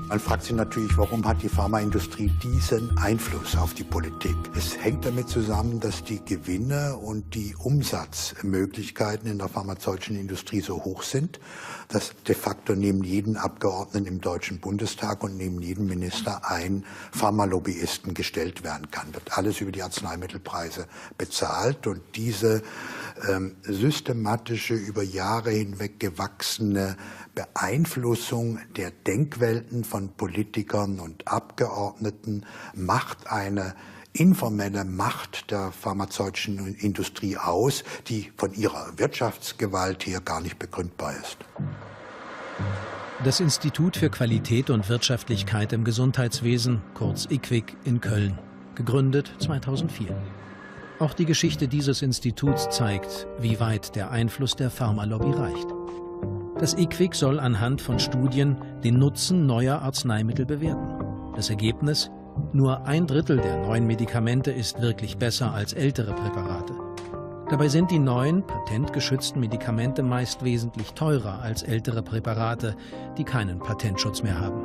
Man fragt sich natürlich, warum hat die Pharmaindustrie diesen Einfluss auf die Politik? Es hängt damit zusammen, dass die Gewinne und die Umsatzmöglichkeiten in der pharmazeutischen Industrie so hoch sind, dass de facto neben jedem Abgeordneten im Deutschen Bundestag und neben jedem Minister ein Pharmalobbyisten gestellt werden kann. Wird alles über die Arzneimittelpreise bezahlt und diese systematische, über Jahre hinweg gewachsene Beeinflussung der Denkwelten von Politikern und Abgeordneten macht eine informelle Macht der pharmazeutischen Industrie aus, die von ihrer Wirtschaftsgewalt her gar nicht begründbar ist. Das Institut für Qualität und Wirtschaftlichkeit im Gesundheitswesen, kurz IQWiG, in Köln, gegründet 2004. Auch die Geschichte dieses Instituts zeigt, wie weit der Einfluss der Pharmalobby reicht. Das IQWiG soll anhand von Studien den Nutzen neuer Arzneimittel bewerten. Das Ergebnis? Nur 1/3 der neuen Medikamente ist wirklich besser als ältere Präparate. Dabei sind die neuen, patentgeschützten Medikamente meist wesentlich teurer als ältere Präparate, die keinen Patentschutz mehr haben.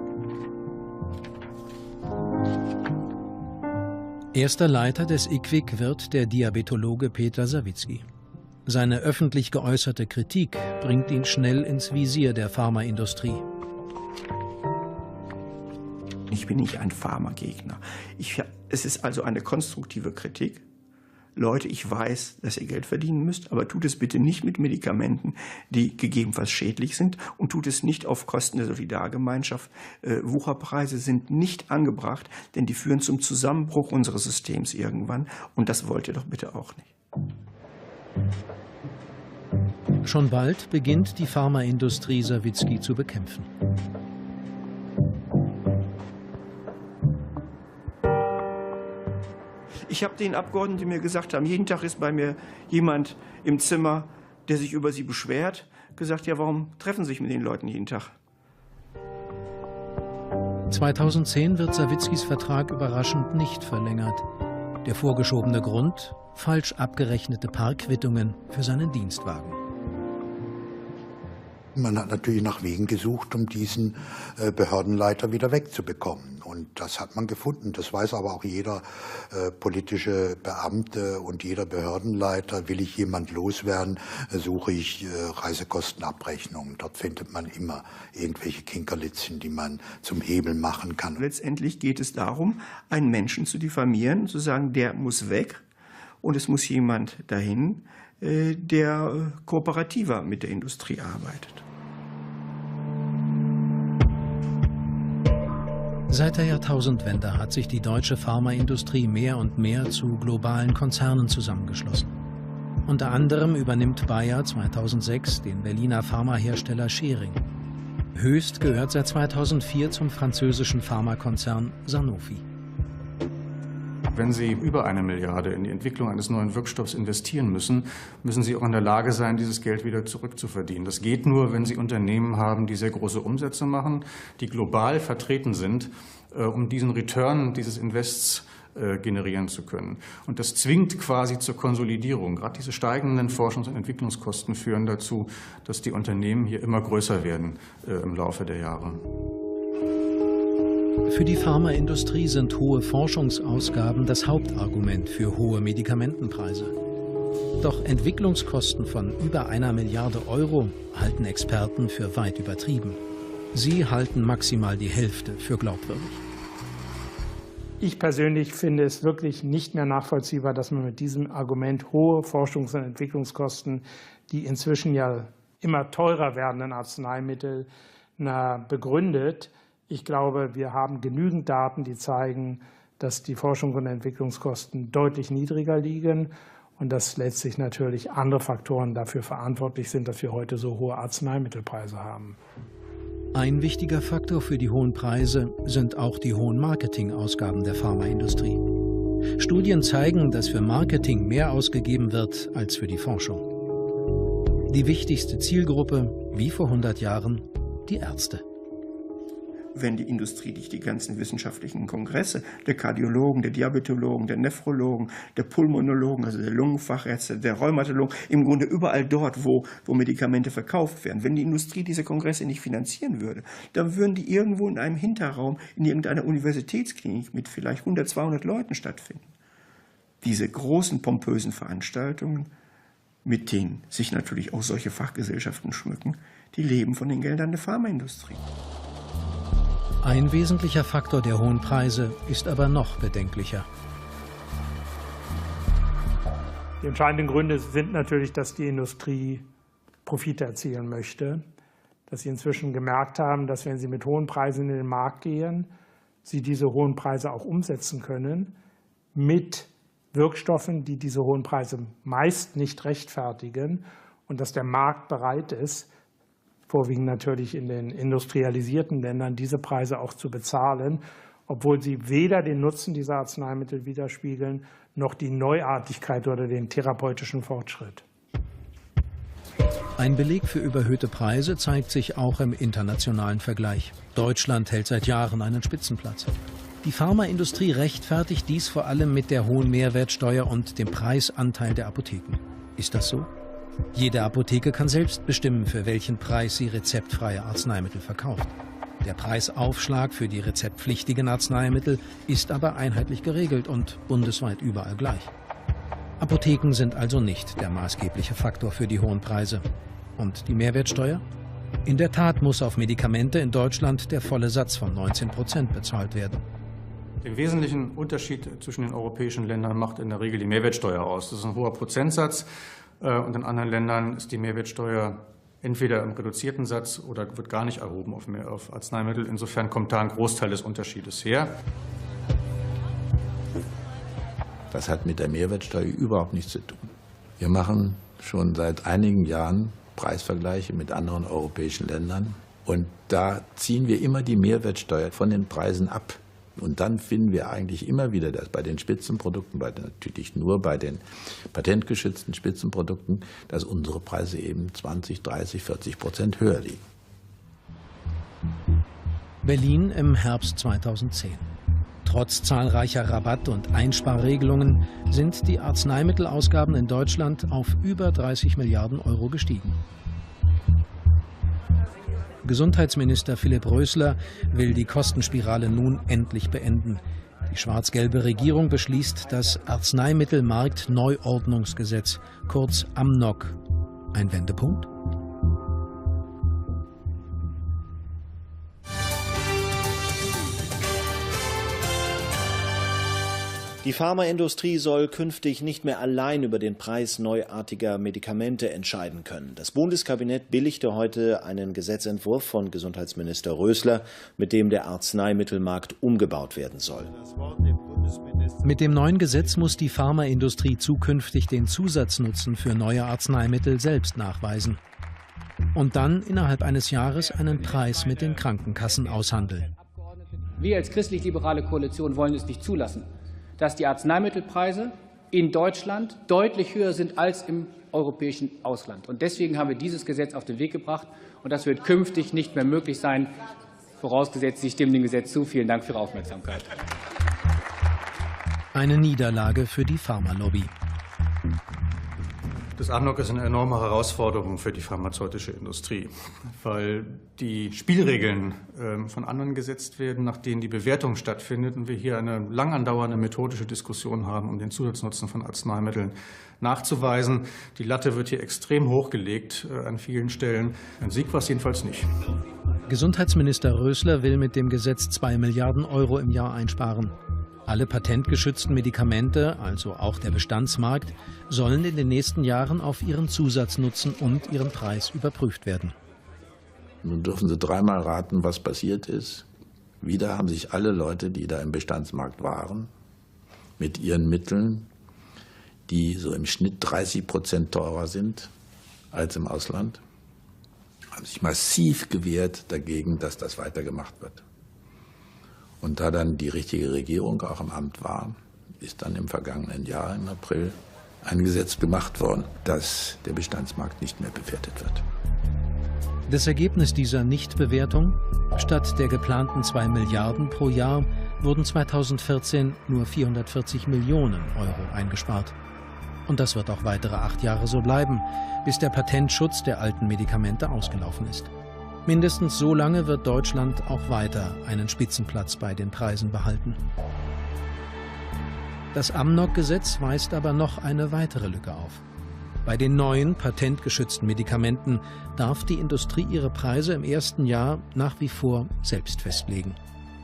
Erster Leiter des IQWiG wird der Diabetologe Peter Sawicki. Seine öffentlich geäußerte Kritik bringt ihn schnell ins Visier der Pharmaindustrie. Ich bin nicht ein Pharmagegner. Es ist also eine konstruktive Kritik. Leute, ich weiß, dass ihr Geld verdienen müsst, aber tut es bitte nicht mit Medikamenten, die gegebenenfalls schädlich sind und tut es nicht auf Kosten der Solidargemeinschaft. Wucherpreise sind nicht angebracht, denn die führen zum Zusammenbruch unseres Systems irgendwann und das wollt ihr doch bitte auch nicht. Schon bald beginnt die Pharmaindustrie Sawicki zu bekämpfen. Ich habe den Abgeordneten, die mir gesagt haben, jeden Tag ist bei mir jemand im Zimmer, der sich über sie beschwert, gesagt, ja, warum treffen Sie sich mit den Leuten jeden Tag? 2010 wird Sawickis Vertrag überraschend nicht verlängert. Der vorgeschobene Grund? Falsch abgerechnete Parkquittungen für seinen Dienstwagen. Man hat natürlich nach Wegen gesucht, um diesen Behördenleiter wieder wegzubekommen. Und das hat man gefunden. Das weiß aber auch jeder politische Beamte und jeder Behördenleiter. Will ich jemand loswerden, suche ich Reisekostenabrechnungen. Dort findet man immer irgendwelche Kinkerlitzchen, die man zum Hebel machen kann. Letztendlich geht es darum, einen Menschen zu diffamieren, zu sagen, der muss weg. Und es muss jemand dahin, der kooperativer mit der Industrie arbeitet. Seit der Jahrtausendwende hat sich die deutsche Pharmaindustrie mehr und mehr zu globalen Konzernen zusammengeschlossen. Unter anderem übernimmt Bayer 2006 den Berliner Pharmahersteller Schering. Höchst gehört seit 2004 zum französischen Pharmakonzern Sanofi. Wenn Sie über 1 Milliarde in die Entwicklung eines neuen Wirkstoffs investieren müssen, müssen Sie auch in der Lage sein, dieses Geld wieder zurückzuverdienen. Das geht nur, wenn Sie Unternehmen haben, die sehr große Umsätze machen, die global vertreten sind, um diesen Return dieses Invests generieren zu können. Und das zwingt quasi zur Konsolidierung. Gerade diese steigenden Forschungs- und Entwicklungskosten führen dazu, dass die Unternehmen hier immer größer werden im Laufe der Jahre. Für die Pharmaindustrie sind hohe Forschungsausgaben das Hauptargument für hohe Medikamentenpreise. Doch Entwicklungskosten von über 1 Milliarde Euro halten Experten für weit übertrieben. Sie halten maximal die Hälfte für glaubwürdig. Ich persönlich finde es wirklich nicht mehr nachvollziehbar, dass man mit diesem Argument hohe Forschungs- und Entwicklungskosten, die inzwischen ja immer teurer werdenden Arzneimittel, begründet. Ich glaube, wir haben genügend Daten, die zeigen, dass die Forschungs- und Entwicklungskosten deutlich niedriger liegen und dass letztlich natürlich andere Faktoren dafür verantwortlich sind, dass wir heute so hohe Arzneimittelpreise haben. Ein wichtiger Faktor für die hohen Preise sind auch die hohen Marketingausgaben der Pharmaindustrie. Studien zeigen, dass für Marketing mehr ausgegeben wird als für die Forschung. Die wichtigste Zielgruppe, wie vor 100 Jahren, die Ärzte. Wenn die Industrie nicht die ganzen wissenschaftlichen Kongresse der Kardiologen, der Diabetologen, der Nephrologen, der Pulmonologen, also der Lungenfachärzte, der Rheumatologen, im Grunde überall dort, wo Medikamente verkauft werden, wenn die Industrie diese Kongresse nicht finanzieren würde, dann würden die irgendwo in einem Hinterraum in irgendeiner Universitätsklinik mit vielleicht 100, 200 Leuten stattfinden. Diese großen, pompösen Veranstaltungen, mit denen sich natürlich auch solche Fachgesellschaften schmücken, die leben von den Geldern der Pharmaindustrie. Ein wesentlicher Faktor der hohen Preise ist aber noch bedenklicher. Die entscheidenden Gründe sind natürlich, dass die Industrie Profite erzielen möchte, dass sie inzwischen gemerkt haben, dass wenn sie mit hohen Preisen in den Markt gehen, sie diese hohen Preise auch umsetzen können mit Wirkstoffen, die diese hohen Preise meist nicht rechtfertigen und dass der Markt bereit ist, vorwiegend natürlich in den industrialisierten Ländern, diese Preise auch zu bezahlen, obwohl sie weder den Nutzen dieser Arzneimittel widerspiegeln, noch die Neuartigkeit oder den therapeutischen Fortschritt. Ein Beleg für überhöhte Preise zeigt sich auch im internationalen Vergleich. Deutschland hält seit Jahren einen Spitzenplatz. Die Pharmaindustrie rechtfertigt dies vor allem mit der hohen Mehrwertsteuer und dem Preisanteil der Apotheken. Ist das so? Jede Apotheke kann selbst bestimmen, für welchen Preis sie rezeptfreie Arzneimittel verkauft. Der Preisaufschlag für die rezeptpflichtigen Arzneimittel ist aber einheitlich geregelt und bundesweit überall gleich. Apotheken sind also nicht der maßgebliche Faktor für die hohen Preise. Und die Mehrwertsteuer? In der Tat muss auf Medikamente in Deutschland der volle Satz von 19% bezahlt werden. Den wesentlichen Unterschied zwischen den europäischen Ländern macht in der Regel die Mehrwertsteuer aus. Das ist ein hoher Prozentsatz. Und in anderen Ländern ist die Mehrwertsteuer entweder im reduzierten Satz oder wird gar nicht erhoben auf Arzneimittel. Insofern kommt da ein Großteil des Unterschiedes her. Das hat mit der Mehrwertsteuer überhaupt nichts zu tun. Wir machen schon seit einigen Jahren Preisvergleiche mit anderen europäischen Ländern. Und da ziehen wir immer die Mehrwertsteuer von den Preisen ab. Und dann finden wir eigentlich immer wieder, dass bei den Spitzenprodukten, natürlich nur bei den patentgeschützten Spitzenprodukten, dass unsere Preise eben 20, 30, 40% höher liegen. Berlin im Herbst 2010. Trotz zahlreicher Rabatt- und Einsparregelungen sind die Arzneimittelausgaben in Deutschland auf über 30 Milliarden Euro gestiegen. Gesundheitsminister Philipp Rösler will die Kostenspirale nun endlich beenden. Die schwarz-gelbe Regierung beschließt das Arzneimittelmarkt-Neuordnungsgesetz, kurz AMNOG. Ein Wendepunkt? Die Pharmaindustrie soll künftig nicht mehr allein über den Preis neuartiger Medikamente entscheiden können. Das Bundeskabinett billigte heute einen Gesetzentwurf von Gesundheitsminister Rösler, mit dem der Arzneimittelmarkt umgebaut werden soll. Mit dem neuen Gesetz muss die Pharmaindustrie zukünftig den Zusatznutzen für neue Arzneimittel selbst nachweisen und dann innerhalb eines Jahres einen Preis mit den Krankenkassen aushandeln. Wir als christlich-liberale Koalition wollen es nicht zulassen, dass die Arzneimittelpreise in Deutschland deutlich höher sind als im europäischen Ausland. Und deswegen haben wir dieses Gesetz auf den Weg gebracht. Und das wird künftig nicht mehr möglich sein, vorausgesetzt, Sie stimmen dem Gesetz zu. Vielen Dank für Ihre Aufmerksamkeit. Eine Niederlage für die Pharmalobby. Das AMNOG ist eine enorme Herausforderung für die pharmazeutische Industrie, weil die Spielregeln von anderen gesetzt werden, nach denen die Bewertung stattfindet und wir hier eine lang andauernde methodische Diskussion haben, um den Zusatznutzen von Arzneimitteln nachzuweisen. Die Latte wird hier extrem hochgelegt an vielen Stellen. Ein Sieg war es jedenfalls nicht. Gesundheitsminister Rösler will mit dem Gesetz 2 Milliarden Euro im Jahr einsparen. Alle patentgeschützten Medikamente, also auch der Bestandsmarkt, sollen in den nächsten Jahren auf ihren Zusatznutzen und ihren Preis überprüft werden. Nun dürfen Sie dreimal raten, was passiert ist. Wieder haben sich alle Leute, die da im Bestandsmarkt waren, mit ihren Mitteln, die so im Schnitt 30% teurer sind als im Ausland, haben sich massiv gewehrt dagegen, dass das weitergemacht wird. Und da dann die richtige Regierung auch im Amt war, ist dann im vergangenen Jahr, im April, ein Gesetz gemacht worden, dass der Bestandsmarkt nicht mehr bewertet wird. Das Ergebnis dieser Nichtbewertung: Statt der geplanten 2 Milliarden pro Jahr wurden 2014 nur 440 Millionen Euro eingespart. Und das wird auch weitere 8 Jahre so bleiben, bis der Patentschutz der alten Medikamente ausgelaufen ist. Mindestens so lange wird Deutschland auch weiter einen Spitzenplatz bei den Preisen behalten. Das AMNOG-Gesetz weist aber noch eine weitere Lücke auf. Bei den neuen patentgeschützten Medikamenten darf die Industrie ihre Preise im ersten Jahr nach wie vor selbst festlegen.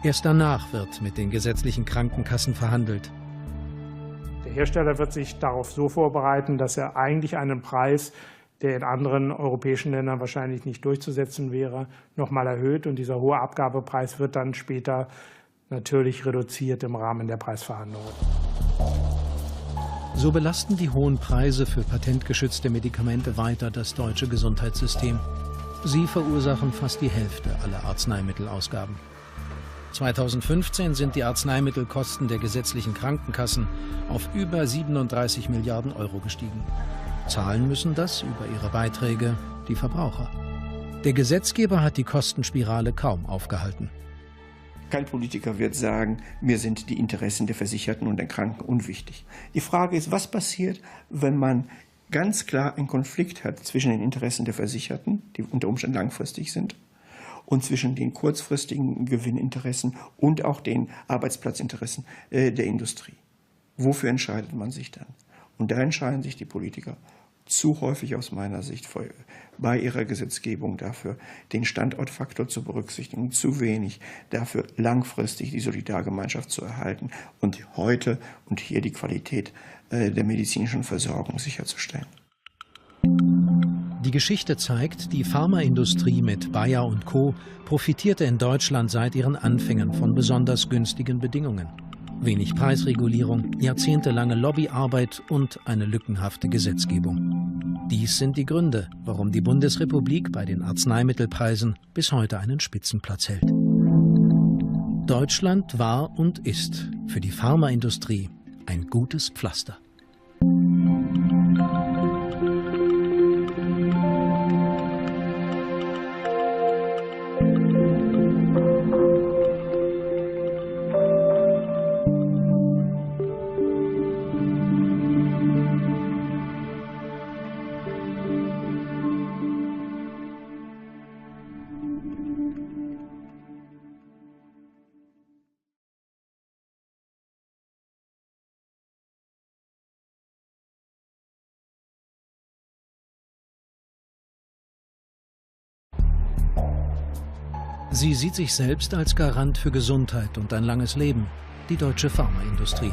Erst danach wird mit den gesetzlichen Krankenkassen verhandelt. Der Hersteller wird sich darauf so vorbereiten, dass er eigentlich einen Preis, der in anderen europäischen Ländern wahrscheinlich nicht durchzusetzen wäre, nochmal erhöht. Und dieser hohe Abgabepreis wird dann später natürlich reduziert im Rahmen der Preisverhandlungen. So belasten die hohen Preise für patentgeschützte Medikamente weiter das deutsche Gesundheitssystem. Sie verursachen fast die Hälfte aller Arzneimittelausgaben. 2015 sind die Arzneimittelkosten der gesetzlichen Krankenkassen auf über 37 Milliarden Euro gestiegen. Zahlen müssen das über ihre Beiträge die Verbraucher. Der Gesetzgeber hat die Kostenspirale kaum aufgehalten. Kein Politiker wird sagen, mir sind die Interessen der Versicherten und der Kranken unwichtig. Die Frage ist, was passiert, wenn man ganz klar einen Konflikt hat zwischen den Interessen der Versicherten, die unter Umständen langfristig sind, und zwischen den kurzfristigen Gewinninteressen und auch den Arbeitsplatzinteressen der Industrie. Wofür entscheidet man sich dann? Und da entscheiden sich die Politiker zu häufig aus meiner Sicht bei ihrer Gesetzgebung dafür, den Standortfaktor zu berücksichtigen, zu wenig dafür, langfristig die Solidargemeinschaft zu erhalten und heute und hier die Qualität der medizinischen Versorgung sicherzustellen. Die Geschichte zeigt, die Pharmaindustrie mit Bayer und Co. profitierte in Deutschland seit ihren Anfängen von besonders günstigen Bedingungen. Wenig Preisregulierung, jahrzehntelange Lobbyarbeit und eine lückenhafte Gesetzgebung. Dies sind die Gründe, warum die Bundesrepublik bei den Arzneimittelpreisen bis heute einen Spitzenplatz hält. Deutschland war und ist für die Pharmaindustrie ein gutes Pflaster. Sie sieht sich selbst als Garant für Gesundheit und ein langes Leben, die deutsche Pharmaindustrie.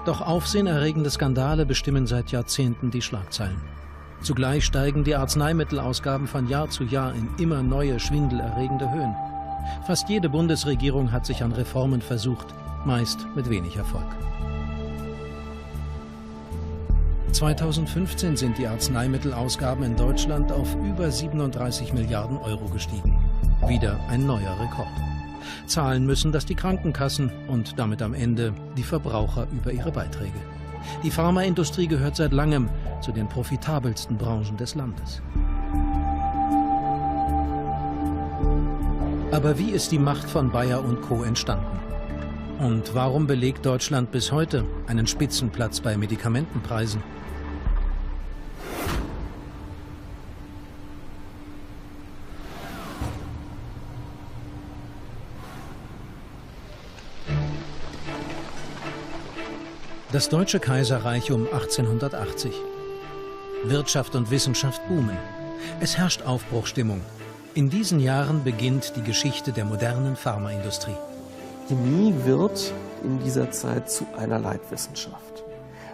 Doch aufsehenerregende Skandale bestimmen seit Jahrzehnten die Schlagzeilen. Zugleich steigen die Arzneimittelausgaben von Jahr zu Jahr in immer neue, schwindelerregende Höhen. Fast jede Bundesregierung hat sich an Reformen versucht, meist mit wenig Erfolg. 2015 sind die Arzneimittelausgaben in Deutschland auf über 37 Milliarden Euro gestiegen. Wieder ein neuer Rekord. Zahlen müssen das die Krankenkassen und damit am Ende die Verbraucher über ihre Beiträge. Die Pharmaindustrie gehört seit langem zu den profitabelsten Branchen des Landes. Aber wie ist die Macht von Bayer und Co. entstanden? Und warum belegt Deutschland bis heute einen Spitzenplatz bei Medikamentenpreisen? Das Deutsche Kaiserreich um 1880. Wirtschaft und Wissenschaft boomen. Es herrscht Aufbruchsstimmung. In diesen Jahren beginnt die Geschichte der modernen Pharmaindustrie. Chemie wird in dieser Zeit zu einer Leitwissenschaft.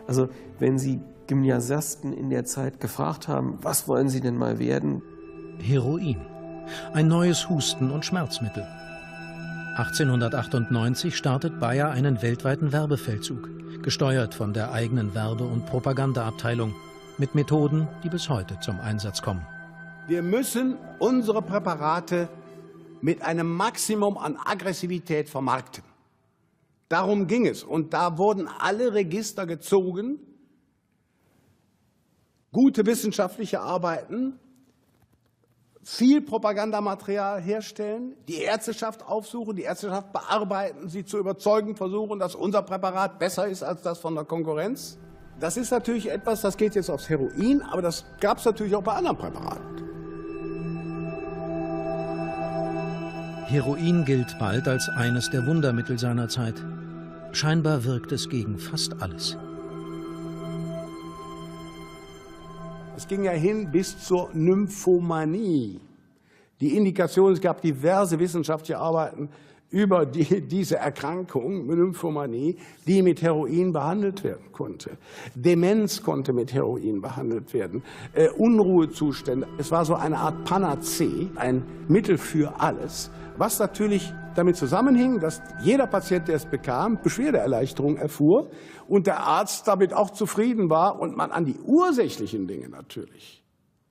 Also wenn Sie Gymnasiasten in der Zeit gefragt haben, was wollen Sie denn mal werden? Heroin. Ein neues Husten- und Schmerzmittel. 1898 startet Bayer einen weltweiten Werbefeldzug, gesteuert von der eigenen Werbe- und Propagandaabteilung, mit Methoden, die bis heute zum Einsatz kommen. Wir müssen unsere Präparate mit einem Maximum an Aggressivität vermarkten. Darum ging es. Und da wurden alle Register gezogen, gute wissenschaftliche Arbeiten, viel Propagandamaterial herstellen, die Ärzteschaft aufsuchen, die Ärzteschaft bearbeiten, sie zu überzeugen versuchen, dass unser Präparat besser ist als das von der Konkurrenz. Das ist natürlich etwas, das geht jetzt aufs Heroin, aber das gab es natürlich auch bei anderen Präparaten. Heroin gilt bald als eines der Wundermittel seiner Zeit. Scheinbar wirkt es gegen fast alles. Es ging ja hin bis zur Nymphomanie. Die Indikation, es gab diverse wissenschaftliche Arbeiten über diese Erkrankung, Nymphomanie, die mit Heroin behandelt werden konnte. Demenz konnte mit Heroin behandelt werden, Unruhezustände. Es war so eine Art Panazee, ein Mittel für alles, was natürlich damit zusammenhing, dass jeder Patient, der es bekam, Beschwerdeerleichterung erfuhr und der Arzt damit auch zufrieden war und man an die ursächlichen Dinge natürlich.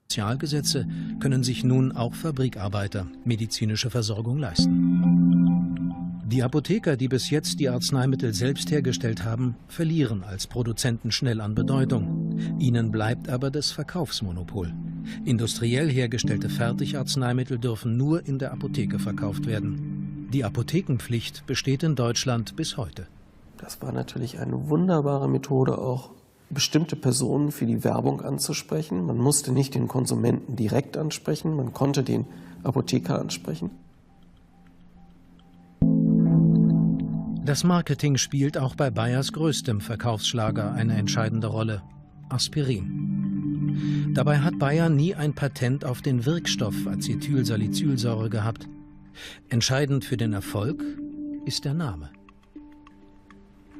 Sozialgesetze können sich nun auch Fabrikarbeiter medizinische Versorgung leisten. Die Apotheker, die bis jetzt die Arzneimittel selbst hergestellt haben, verlieren als Produzenten schnell an Bedeutung. Ihnen bleibt aber das Verkaufsmonopol. Industriell hergestellte Fertigarzneimittel dürfen nur in der Apotheke verkauft werden. Die Apothekenpflicht besteht in Deutschland bis heute. Das war natürlich eine wunderbare Methode, auch bestimmte Personen für die Werbung anzusprechen. Man musste nicht den Konsumenten direkt ansprechen, man konnte den Apotheker ansprechen. Das Marketing spielt auch bei Bayers größtem Verkaufsschlager eine entscheidende Rolle: Aspirin. Dabei hat Bayer nie ein Patent auf den Wirkstoff Acetylsalicylsäure gehabt. Entscheidend für den Erfolg ist der Name.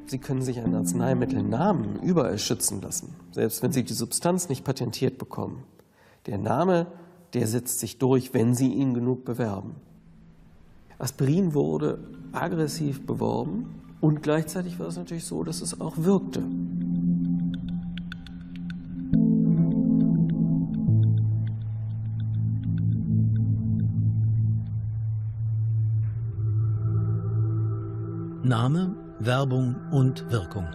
Sie können sich einen Arzneimittelnamen überall schützen lassen, selbst wenn Sie die Substanz nicht patentiert bekommen. Der Name, der setzt sich durch, wenn Sie ihn genug bewerben. Aspirin wurde aggressiv beworben und gleichzeitig war es natürlich so, dass es auch wirkte. Name, Werbung und Wirkung.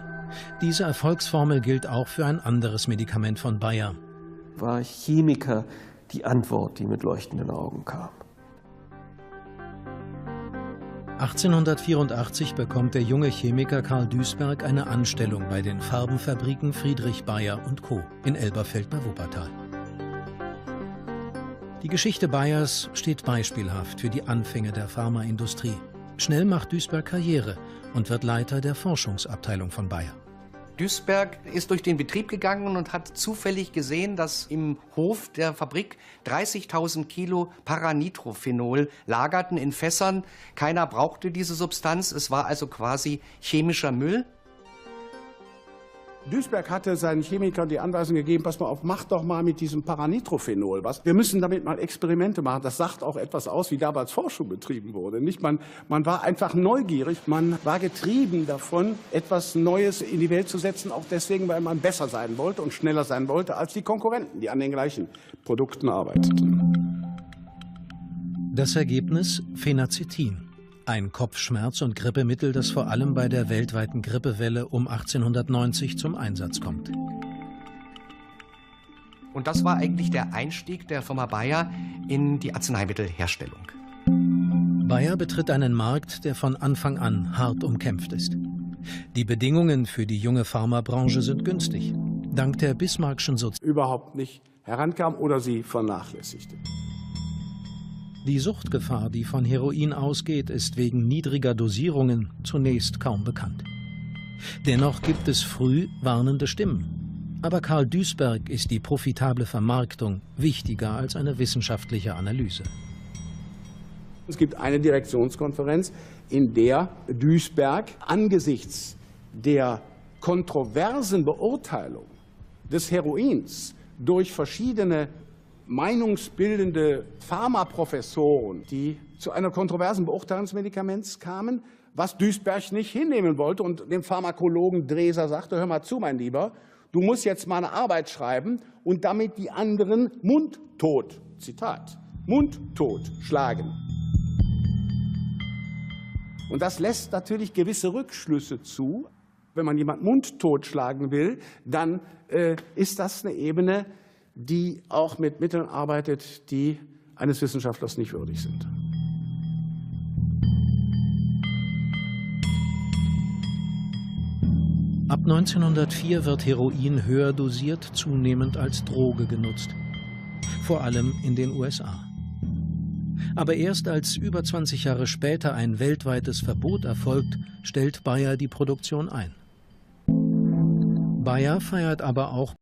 Diese Erfolgsformel gilt auch für ein anderes Medikament von Bayer. War Chemiker die Antwort, die mit leuchtenden Augen kam. 1884 bekommt der junge Chemiker Karl Duisberg eine Anstellung bei den Farbenfabriken Friedrich Bayer & Co. in Elberfeld bei Wuppertal. Die Geschichte Bayers steht beispielhaft für die Anfänge der Pharmaindustrie. Schnell macht Duisberg Karriere und wird Leiter der Forschungsabteilung von Bayer. Duisberg ist durch den Betrieb gegangen und hat zufällig gesehen, dass im Hof der Fabrik 30.000 Kilo Paranitrophenol lagerten in Fässern. Keiner brauchte diese Substanz, es war also quasi chemischer Müll. Duisberg hatte seinen Chemikern die Anweisung gegeben, pass mal auf, mach doch mal mit diesem Paranitrophenol was. Wir müssen damit mal Experimente machen. Das sagt auch etwas aus, wie damals Forschung betrieben wurde. Nicht? Man war einfach neugierig, man war getrieben davon, etwas Neues in die Welt zu setzen, auch deswegen, weil man besser sein wollte und schneller sein wollte als die Konkurrenten, die an den gleichen Produkten arbeiteten. Das Ergebnis: Phenacetin. Ein Kopfschmerz- und Grippemittel, das vor allem bei der weltweiten Grippewelle um 1890 zum Einsatz kommt. Und das war eigentlich der Einstieg der Firma Bayer in die Arzneimittelherstellung. Bayer betritt einen Markt, der von Anfang an hart umkämpft ist. Die Bedingungen für die junge Pharmabranche sind günstig. Dank der Bismarckschen überhaupt nicht herankam oder sie vernachlässigte. Die Suchtgefahr, die von Heroin ausgeht, ist wegen niedriger Dosierungen zunächst kaum bekannt. Dennoch gibt es früh warnende Stimmen. Aber Karl Duisberg ist die profitable Vermarktung wichtiger als eine wissenschaftliche Analyse. Es gibt eine Direktionskonferenz, in der Duisberg angesichts der kontroversen Beurteilung des Heroins durch verschiedene meinungsbildende Pharmaprofessoren, die zu einer kontroversen Beurteilung des Medikaments kamen, was Duisberg nicht hinnehmen wollte und dem Pharmakologen Dreser sagte, hör mal zu, mein Lieber, du musst jetzt mal eine Arbeit schreiben und damit die anderen mundtot, Zitat, mundtot schlagen. Und das lässt natürlich gewisse Rückschlüsse zu. Wenn man jemanden mundtot schlagen will, dann ist das eine Ebene, die auch mit Mitteln arbeitet, die eines Wissenschaftlers nicht würdig sind. Ab 1904 wird Heroin höher dosiert, zunehmend als Droge genutzt. Vor allem in den USA. Aber erst als über 20 Jahre später ein weltweites Verbot erfolgt, stellt Bayer die Produktion ein. Bayer feiert aber auch